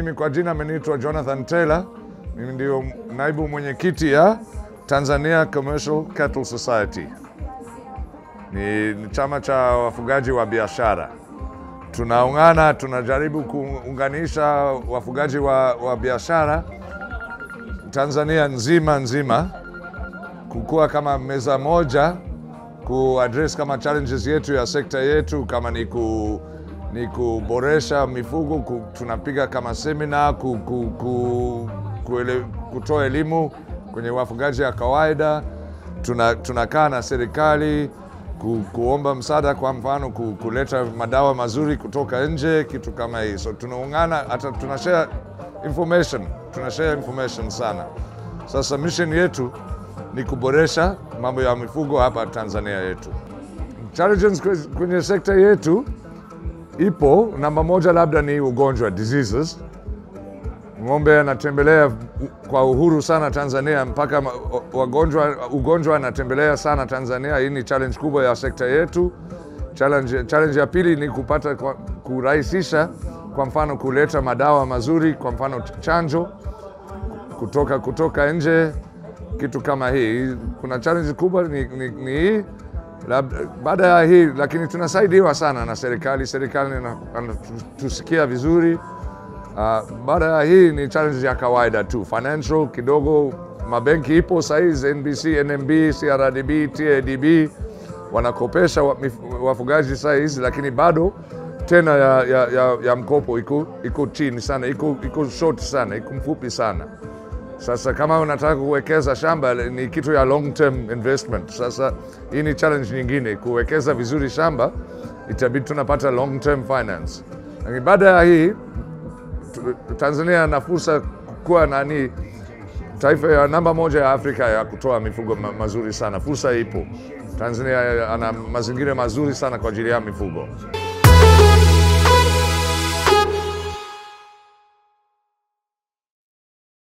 Mimi kwa jina naitwa Jonathan Taylor. Mimi ndio naibu mwenyekiti ya Tanzania Commercial Cattle Society. Ni chama cha wafugaji wa biashara. Tunaungana, tunajaribu kuunganisha wafugaji wa biashara Tanzania nzima kukua kama meza moja, kuaddress kama challenges yetu ya sekta yetu, kama ni kuboresha mifugo, tunapiga kama seminar, kutoa elimu kwenye wafugaji ya kawaida. Tunakaa na serikali kuomba msaada, kwa mfano kuleta madawa mazuri kutoka nje, kitu kama hii. So tunaungana, hata tunashare information sana. Sasa mission yetu ni kuboresha mambo ya mifugo hapa Tanzania yetu. Challenges kwenye sekta yetu ipo, namba moja labda ni ugonjwa, diseases. Ng'ombe anatembelea kwa uhuru sana Tanzania, mpaka ugonjwa anatembelea sana Tanzania. Hii ni challenge kubwa ya sekta yetu. Challenge ya pili ni kurahisisha, kwa mfano kuleta madawa mazuri, kwa mfano chanjo kutoka nje, kitu kama hii. Kuna challenge kubwa ni hii. Baada ya hii, lakini tunasaidiwa sana na serikali tusikia vizuri. Baada ya hii ni challenge ya kawaida tu, financial kidogo. Mabenki ipo saizi, NBC, NMB, CRDB, TADB wanakopesha wafugaji saizi, lakini bado tena ya mkopo iko chini sana, iko short sana, iko mfupi sana. Sasa kama unataka kuwekeza shamba, ni kitu ya long term investment. Sasa hii ni challenge nyingine, kuwekeza vizuri shamba, itabidi tunapata long term finance. Lakini baada ya hii, Tanzania na fursa kuwa taifa ya namba moja ya Afrika ya kutoa mifugo mazuri sana. Fursa ipo. Tanzania ana mazingira mazuri sana kwa ajili ya mifugo.